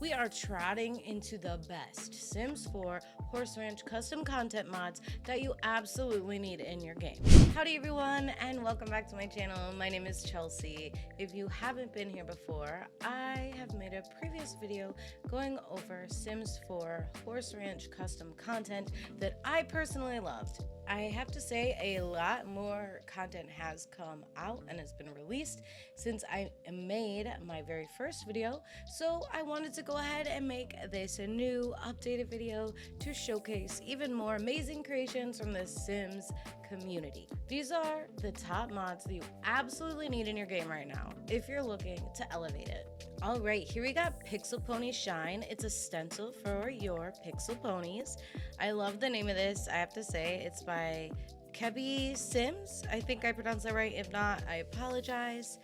we are trotting into the best Sims 4 Horse Ranch custom content mods that you absolutely need in your game. Howdy everyone, and welcome back to my channel. My name is Chelsea. If you haven't been here before, I have made a previous video going over Sims 4 Horse Ranch custom content that I personally loved. I have to say a lot more content has come out and has been released since I made my very first video, so I wanted to go ahead and make this a new updated video to showcase even more amazing creations from the Sims community. These are the top mods that you absolutely need in your game right now if you're looking to elevate it. Alright, here we got Pixel Pony Shine. It's a stencil for your pixel ponies. I love the name of this, I have to say. It's by Kebi Sims. I think I pronounced that right. If not, I apologize.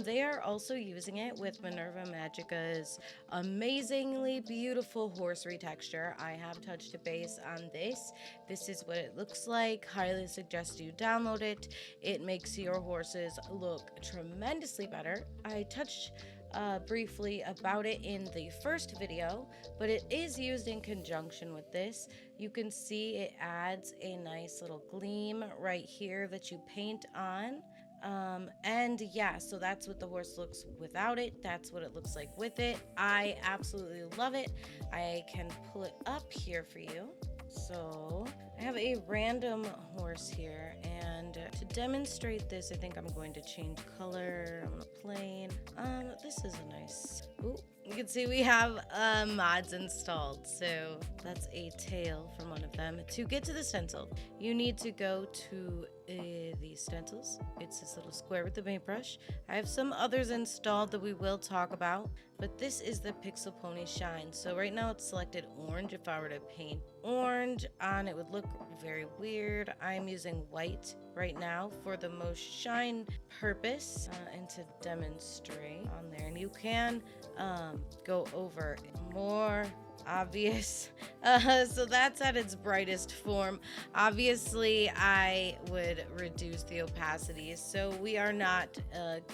They are also using it with Minerva Magica's amazingly beautiful horse retexture. I have touched a base on this. This is what it looks like. Highly suggest you download it. It makes your horses look tremendously better. I touched briefly about it in the first video, but it is used in conjunction with this. You can see it adds a nice little gleam right here that you paint on. And yeah, so that's what the horse looks without it. That's what it looks like with it. I absolutely love it. I can pull it up here for you. So I have a random horse here, and to demonstrate this, I think I'm going to change color. I'm gonna plain. This is a nice. Ooh, you can see we have mods installed. So that's a tail from one of them. To get to the stencil, you need to go to the stencils. It's this little square with the paintbrush. I have some others installed that we will talk about, but this is the Pixel Pony Shine. So right now it's selected orange. If I were to paint orange on, it would look very weird. I'm using white right now for the most shine purpose and to demonstrate on there. And you can go over more obvious, so that's at its brightest form. Obviously I would reduce the opacity so we are not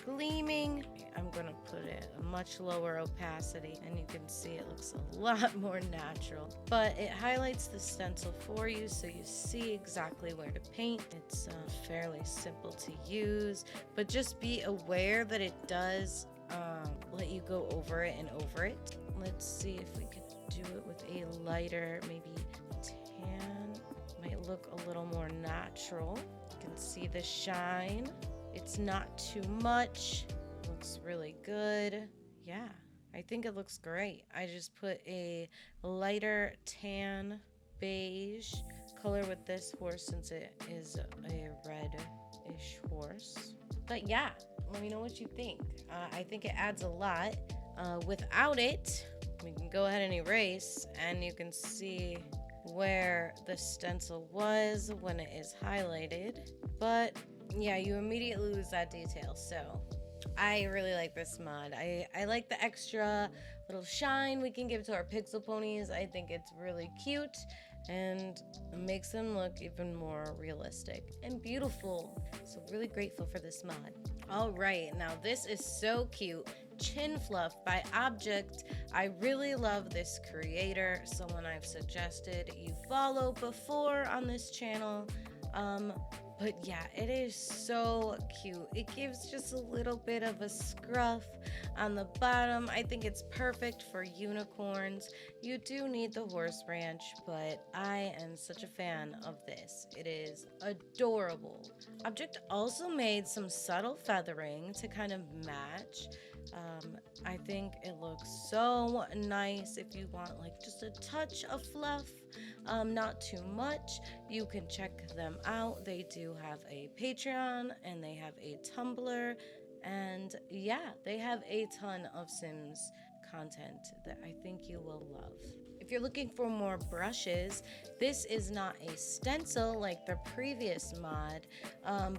gleaming. I'm gonna put it a much lower opacity, and you can see it looks a lot more natural, but it highlights the stencil for you so you see exactly where to paint. It's fairly simple to use, but just be aware that it does let you go over it and over it. Let's see if we could do it with a lighter, maybe tan. Might look a little more natural. You can see the shine. It's not too much. Looks really good. Yeah, I think it looks great. I just put a lighter tan beige color with this horse since it is a red-ish horse. But yeah, let me know what you think. I think it adds a lot. Without it, we can go ahead and erase, and you can see where the stencil was when it is highlighted. But yeah, you immediately lose that detail. So I really like this mod. I like the extra little shine we can give to our pixel ponies. I think it's really cute and makes them look even more realistic and beautiful. So really grateful for this mod. All right, now this is so cute. Chin Fluff by Object. I really love this creator, someone I've suggested you follow before on this channel. But yeah, it is so cute. It gives just a little bit of a scruff on the bottom. I think it's perfect for unicorns. You do need the horse ranch, but I am such a fan of this. It is adorable. Object also made some subtle feathering to kind of match. I think it looks so nice if you want like just a touch of fluff, not too much. You can check them out. They do have a Patreon and they have a Tumblr, and yeah, they have a ton of Sims content that I think you will love. If you're looking for more brushes, this is not a stencil like the previous mod,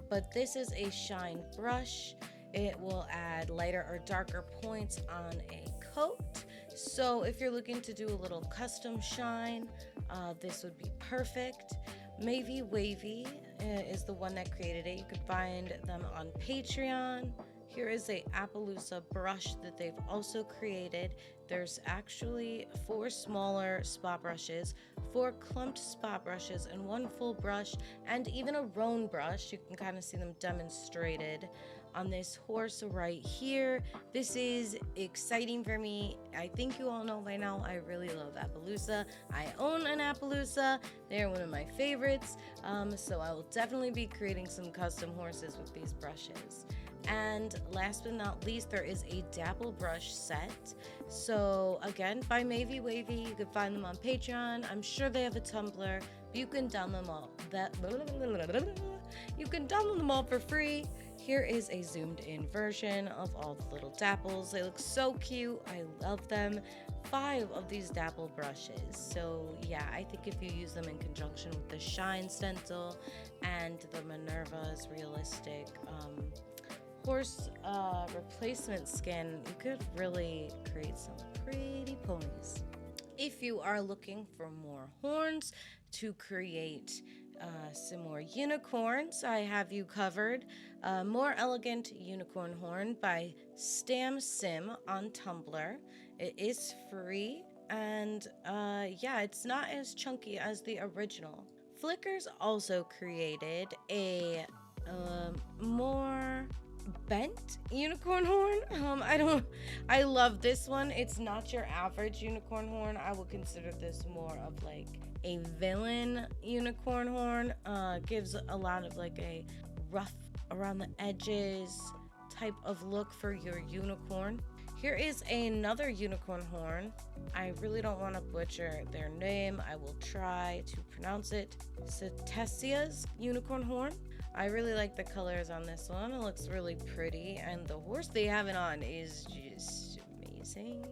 but this is a shine brush. It will add lighter or darker points on a coat. So if you're looking to do a little custom shine, this would be perfect. Maybe Wavy is the one that created it. You can find them on Patreon. Here is a Appaloosa brush that they've also created. there's actually 4 smaller spot brushes, 4 clumped spot brushes, and 1 full brush, and even a roan brush. You can kind of see them demonstrated on this horse right here. This is exciting for me. I think you all know by now I really love Appaloosa. I own an Appaloosa. They're one of my favorites. So I will definitely be creating some custom horses with these brushes. And last but not least, there is a dapple brush set. So again, by Mavy Wavy. You can find them on Patreon. I'm sure they have a Tumblr, but you can download them all. You can download them all for free. Here is a zoomed in version of all the little dapples. They look so cute. I love them. 5 of these dapple brushes. So yeah, I think if you use them in conjunction with the Shine stencil and the Minerva's realistic horse replacement skin, you could really create some pretty ponies. If you are looking for more horns to create some more unicorns, I have you covered. More Elegant Unicorn Horn by Stam Sim on Tumblr. It is free, and yeah, it's not as chunky as the original. Flickers also created a more bent unicorn horn. I love this one. It's not your average unicorn horn. I would consider this more of like a villain unicorn horn. Gives a lot of like a rough around the edges type of look for your unicorn. Here is another unicorn horn. I really don't want to butcher their name. I will try to pronounce it. Cetesia's unicorn horn. I really like the colors on this one. It looks really pretty, and the horse they have it on is just amazing.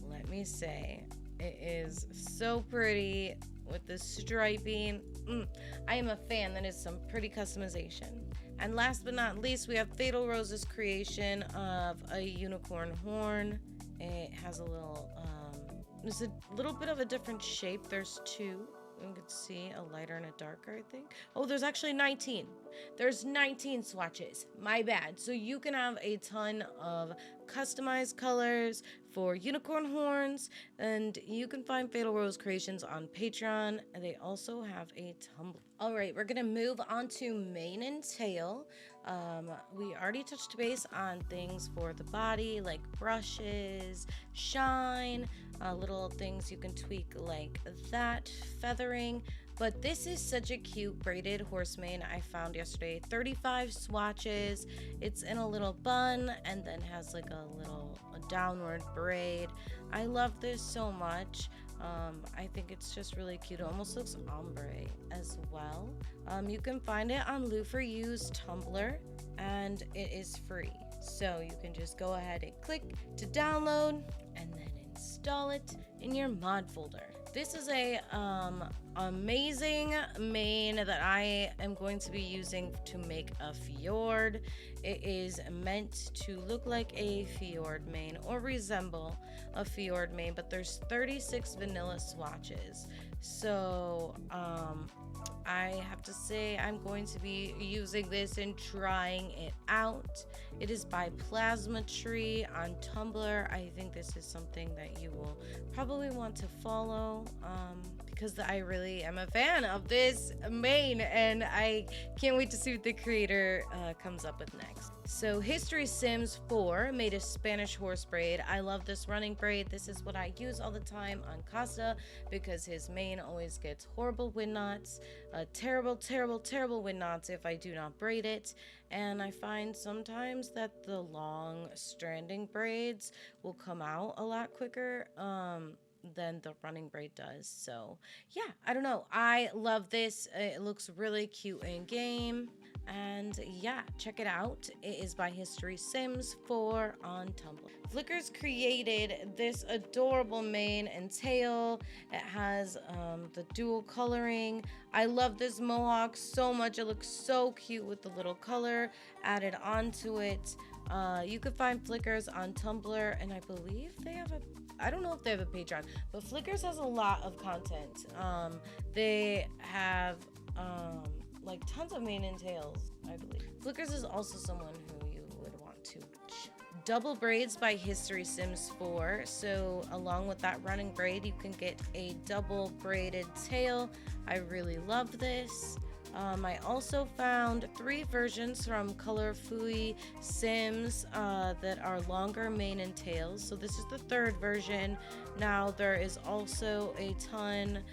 Let me say, it is so pretty with the striping. I am a fan. That is some pretty customization. And last but not least, we have Fatal Rose's creation of a unicorn horn. It has a little, there's a little bit of a different shape. There's 2. You can see a lighter and a darker, I think. Oh, there's actually 19. There's 19 swatches. My bad. So you can have a ton of customized colors for unicorn horns, and you can find Fatal Rose Creations on Patreon, and they also have a Tumblr. All right, we're gonna move on to mane and tail. We already touched base on things for the body, like brushes, shine, little things you can tweak like that, feathering. But this is such a cute braided horse mane I found yesterday. 35 swatches. It's in a little bun and then has like a downward braid. I love this so much. I think it's just really cute. It almost looks ombre as well. You can find it on Lou4U's Tumblr, and it is free. So you can just go ahead and click to download and then install it in your mod folder. This is a amazing mane that I am going to be using to make a fjord. It is meant to look like a fjord mane or resemble a fjord mane, but there's 36 vanilla swatches. So I have to say I'm going to be using this and trying it out. It is by Plasma Tree on Tumblr. I think this is something that you will probably want to follow because I really am a fan of this mane, and I can't wait to see what the creator comes up with next. So History Sims 4 made a Spanish horse braid. I love this running braid. This is what I use all the time on Costa because his mane always gets horrible wind knots, terrible wind knots if I do not braid it. And I find sometimes that the long stranding braids will come out a lot quicker than the running braid does. So yeah, I don't know. I love this. It looks really cute in game. And yeah, check it out. It is by History Sims 4 on Tumblr. Flickers created this adorable mane and tail. It has the dual coloring. I love this mohawk so much. It looks so cute with the little color added onto it. You can find Flickers on Tumblr, and I believe they have I don't know if they have a Patreon, but Flickers has a lot of content. They have like tons of mane and tails, I believe. Flickers is also someone who you would want to double braids by History Sims 4. So along with that running braid, you can get a double braided tail. I really love this. I also found 3 versions from Color Fui Sims that are longer mane and tails. So this is the 3rd version. Now there is also a ton.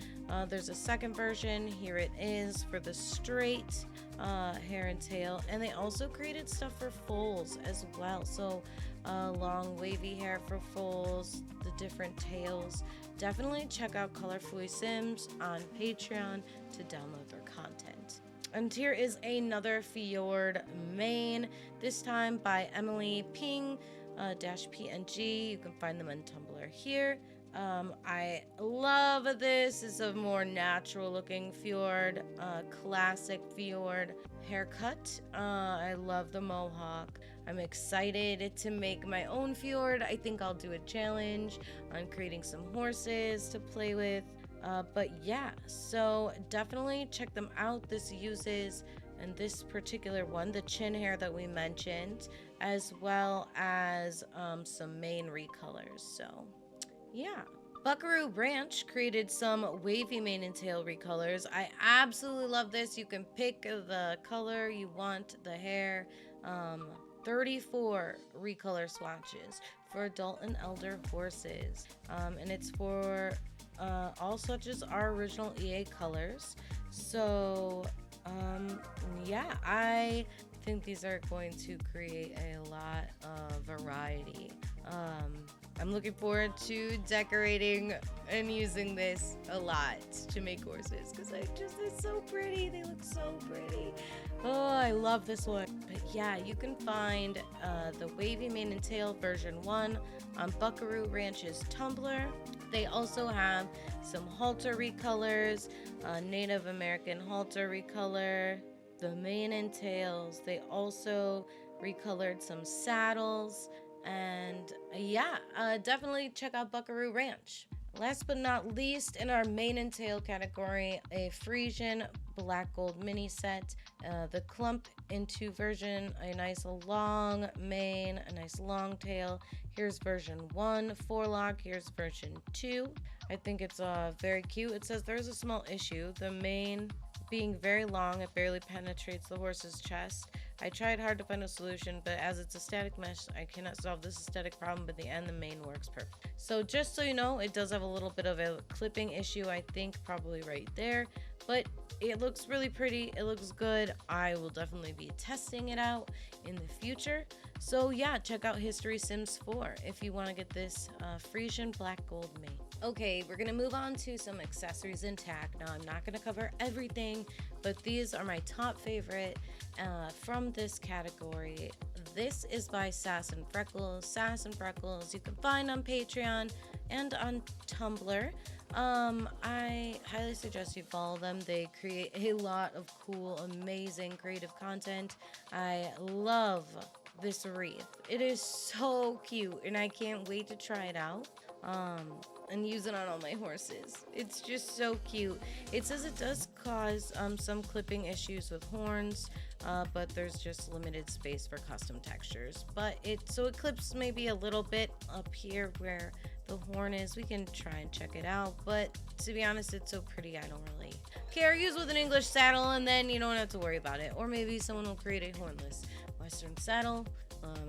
There's a 2nd version. Here it is for the straight hair and tail. And they also created stuff for foals as well. So long wavy hair for foals, the different tails. Definitely check out Color Fui Sims on Patreon to download their content. And here is another Fjord mane, this time by Emily Ping -PNG. You can find them on Tumblr here. I love this. It's a more natural looking fjord, classic fjord haircut. I love the mohawk. I'm excited to make my own fjord. I think I'll do a challenge on creating some horses to play with. But yeah, so definitely check them out. This uses, and this particular one, the chin hair that we mentioned, as well as some mane recolors. So yeah. Buckaroo Branch created some wavy mane and tail recolors. I absolutely love this. You can pick the color you want, the hair. 34 recolor swatches for adult and elder horses. And it's for all swatches are original EA colors. So yeah, I think these are going to create a lot of variety. I'm looking forward to decorating and using this a lot to make horses because it's so pretty. They look so pretty. Oh, I love this one. But yeah, you can find the wavy mane and tail version 1 on Buckaroo Ranch's Tumblr. They also have some halter recolors, Native American halter recolor, the mane and tails. They also recolored some saddles. And yeah, definitely check out Buckaroo Ranch. Last but not least, in our mane and tail category, a Frisian black gold mini set, the clump into version, a nice long mane, a nice long tail. Here's version 1 forelock. Here's version 2. I think it's very cute. It says there's a small issue, the mane being very long, it barely penetrates the horse's chest. I tried hard to find a solution, but as it's a static mesh, I cannot solve this aesthetic problem, but in the end, the mane works perfect. So just so you know, it does have a little bit of a clipping issue, I think, probably right there, but it looks really pretty. It looks good. I will definitely be testing it out in the future. So yeah, check out History Sims 4 if you want to get this Frisian black gold mane. Okay, we're going to move on to some accessories and tack. Now, I'm not going to cover everything, but these are my top favorite from this category. This is by Sass and Freckles. Sass and Freckles you can find on Patreon and on Tumblr. I highly suggest you follow them. They create a lot of cool, amazing, creative content. I love this wreath. It is so cute, and I can't wait to try it out. And use it on all my horses. It's just so cute. It says it does cause some clipping issues with horns, but there's just limited space for custom textures. But it clips maybe a little bit up here where the horn is. We can try and check it out, but to be honest, it's so pretty I don't really care. Use with an English saddle and then you don't have to worry about it. Or maybe someone will create a hornless Western saddle.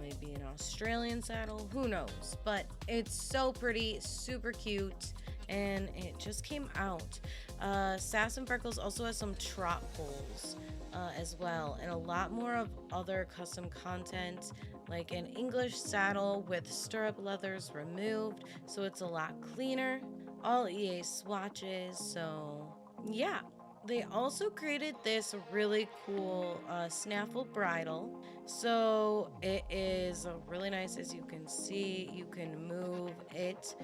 Maybe an Australian saddle, who knows, but it's so pretty, super cute, and it just came out. Sass and Freckles also has some trot poles as well, and a lot more of other custom content, like an English saddle with stirrup leathers removed, so it's a lot cleaner. All EA swatches, so yeah. They also created this really cool snaffle bridle. So it is really nice, as you can see. You can move it.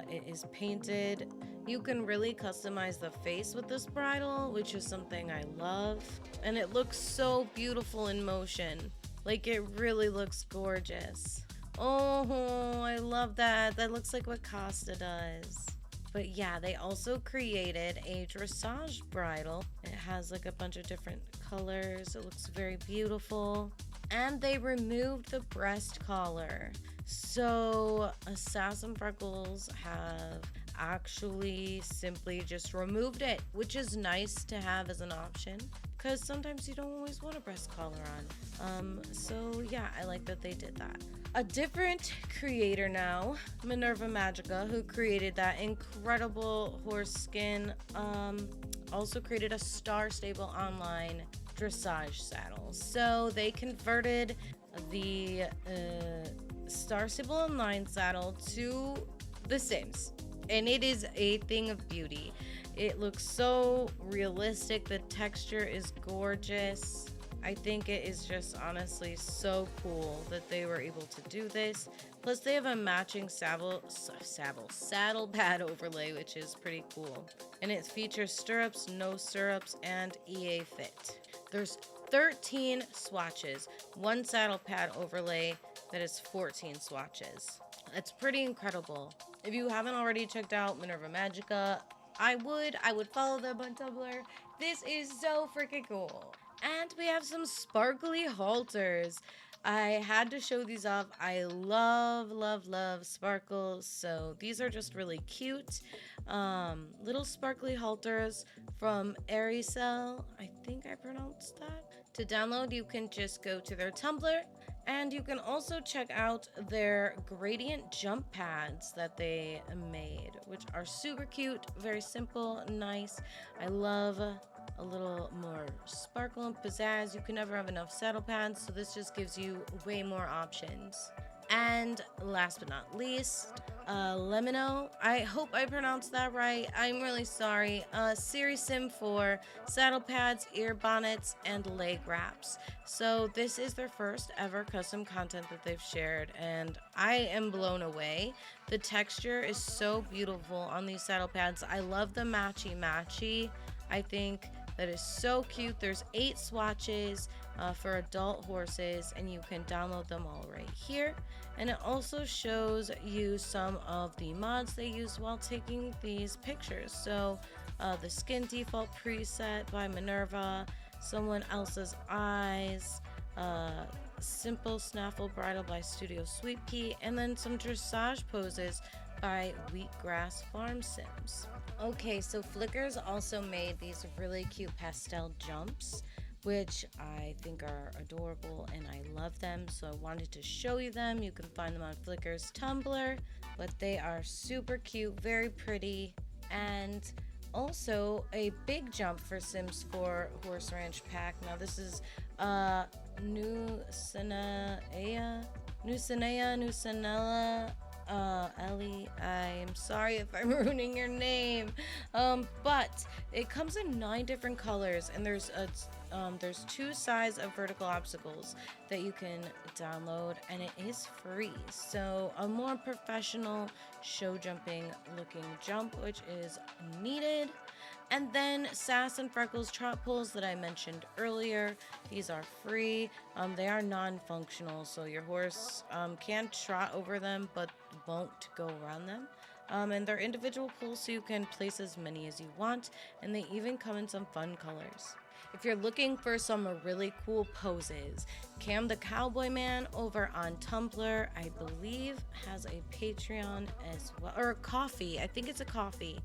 It is painted. You can really customize the face with this bridle, which is something I love. And it looks so beautiful in motion. Like, it really looks gorgeous. Oh, I love that. That looks like what Costa does. But yeah, they also created a dressage bridle. It has like a bunch of different colors. It looks very beautiful. and they removed the breast collar. So Sass and Freckles have actually simply just removed it, which is nice to have as an option because sometimes you don't always want a breast collar on. So yeah, I like that they did that. A different creator now, Minerva Magica, who created that incredible horse skin, also created a Star Stable Online dressage saddle. So they converted the Star Stable Online saddle to The Sims, and it is a thing of beauty. It looks so realistic. The texture is gorgeous. I think it is just honestly so cool that they were able to do this. Plus, they have a matching saddle pad overlay, which is pretty cool. And it features stirrups, no stirrups, and EA fit. There's 13 swatches, one saddle pad overlay that is 14 swatches. It's pretty incredible. If you haven't already checked out Minerva Magica, I would follow them on Tumblr. This is so freaking cool. And we have some sparkly halters. I had to show these off. I love, love, love sparkles. So these are just really cute. Little sparkly halters from Aricel. I think I pronounced that. To download, you can just go to their Tumblr. And you can also check out their gradient jump pads that they made, which are super cute, very simple, nice. I love a little more sparkle and pizzazz. You can never have enough saddle pads, so this just gives you way more options. And last but not least, Lemino. I hope I pronounced that right. I'm really sorry. Series Sim 4 saddle pads, ear bonnets, and leg wraps. So this is their first ever custom content that they've shared, and I am blown away. The texture is so beautiful on these saddle pads. I love the matchy. I think that is so cute. There's 8 swatches for adult horses, and you can download them all right here. And it also shows you some of the mods they use while taking these pictures. So the skin default preset by Minerva, someone else's eyes, simple snaffle bridle by Studio Sweet Pea, and then some dressage poses by Wheatgrass Farm Sims. Okay, so Flickrs also made these really cute pastel jumps, which I think are adorable and I love them, so I wanted to show you them. You can find them on Flickrs Tumblr, but they are super cute, very pretty, and also a big jump for Sims 4 Horse Ranch Pack. Now this is Nusanella Ellie, I'm sorry if I'm ruining your name, but it comes in 9 different colors, and there's 2 sides of vertical obstacles that you can download, and it is free. So a more professional show jumping looking jump, which is needed. And then Sass and Freckles trot poles that I mentioned earlier. These are free. They are non-functional, so your horse can trot over them but won't go around them. And they're individual poles, so you can place as many as you want, and they even come in some fun colors. If you're looking for some really cool poses, Cam the Cowboy Man over on Tumblr, I believe, has a Patreon as well, or a coffee. I think it's a coffee.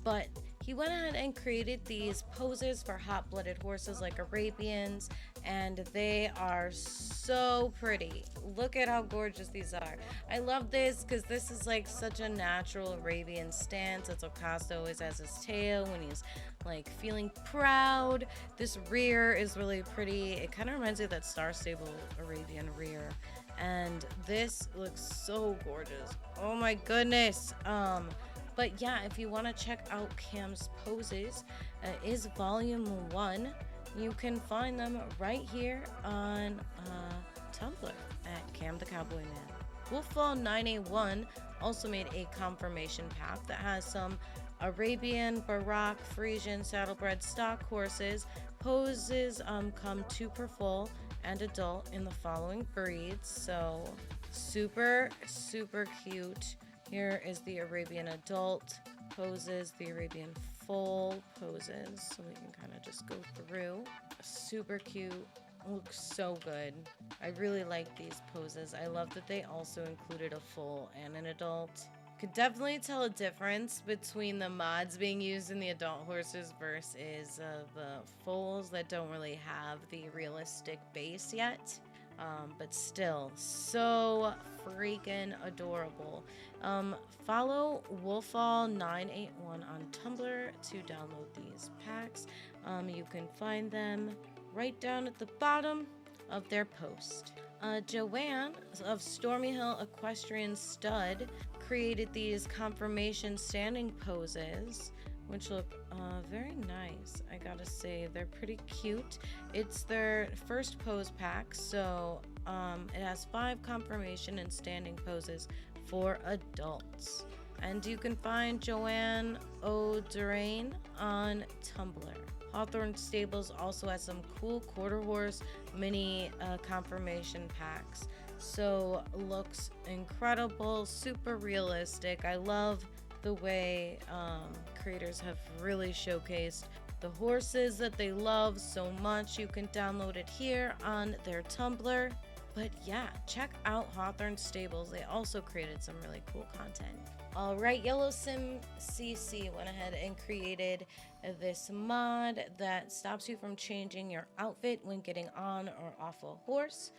But he went ahead and created these poses for hot-blooded horses like Arabians, and they are so pretty. Look at how gorgeous these are. I love this because this is like such a natural Arabian stance. That's Ocasio always has his tail when he's like feeling proud. This rear is really pretty. It kind of reminds me of that Star Stable Arabian rear. And this looks so gorgeous. Oh my goodness. But yeah, if you want to check out Cam's poses, is volume 1. You can find them right here on Tumblr at Cam the Cowboy Man. Wolffall 9A1 also made a confirmation pack that has some Arabian, Baroque, Frisian, saddlebred stock horses. Poses come 2 per foal and adult in the following breeds. So super, super cute. Here is the Arabian adult poses, the Arabian foal poses, so we can kind of just go through. Super cute, looks so good. I really like these poses. I love that they also included a foal and an adult. Could definitely tell a difference between the mods being used in the adult horses versus the foals that don't really have the realistic base yet. But still, so freaking adorable. Follow Wolfall981 on Tumblr to download these packs. You can find them right down at the bottom of their post. Joanne of Stormy Hill Equestrian Stud created these confirmation standing poses, which look very nice. I gotta say, they're pretty cute. It's their first pose pack, so it has 5 confirmation and standing poses for adults. And you can find Joanne O'Durain on Tumblr. Hawthorne Stables also has some cool quarter horse mini confirmation packs. So looks incredible, super realistic. I love the way creators have really showcased the horses that they love so much. You can download it here on their Tumblr. But yeah, check out Hawthorne Stables. They also created some really cool content. All right, Yellow Sim CC went ahead and created this mod that stops you from changing your outfit when getting on or off a horse.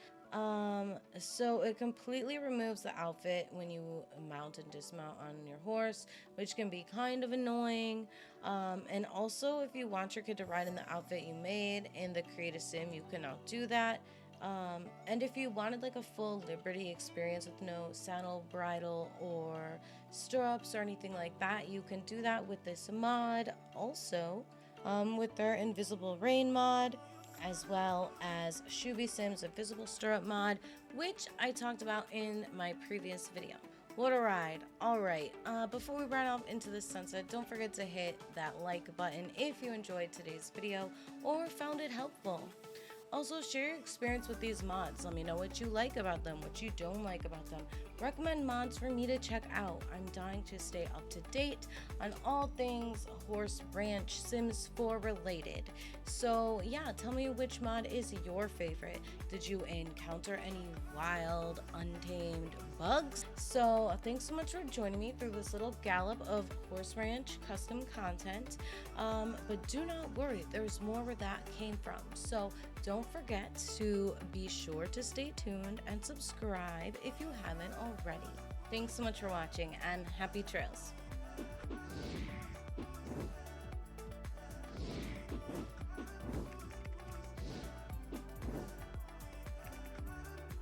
So it completely removes the outfit when you mount and dismount on your horse, which can be kind of annoying. And also, if you want your kid to ride in the outfit you made in the Create a Sim, you can now do that. And if you wanted like a full Liberty experience with no saddle, bridle, or stirrups or anything like that, you can do that with this mod. Also, with their Invisible Rain mod, as well as Shuby Sim's Invisible Stirrup mod, which I talked about in my previous video. What a ride. Alright, before we run off into the sunset, don't forget to hit that like button if you enjoyed today's video or found it helpful. Also, share your experience with these mods. Let me know what you like about them, what you don't like about them. Recommend mods for me to check out. I'm dying to stay up to date on all things Horse Ranch Sims 4 related. So yeah, tell me which mod is your favorite. Did you encounter any wild, untamed bugs? So thanks so much for joining me through this little gallop of Horse Ranch custom content. But do not worry, there's more where that came from. So don't forget to be sure to stay tuned and subscribe if you haven't already. Thanks so much for watching and happy trails.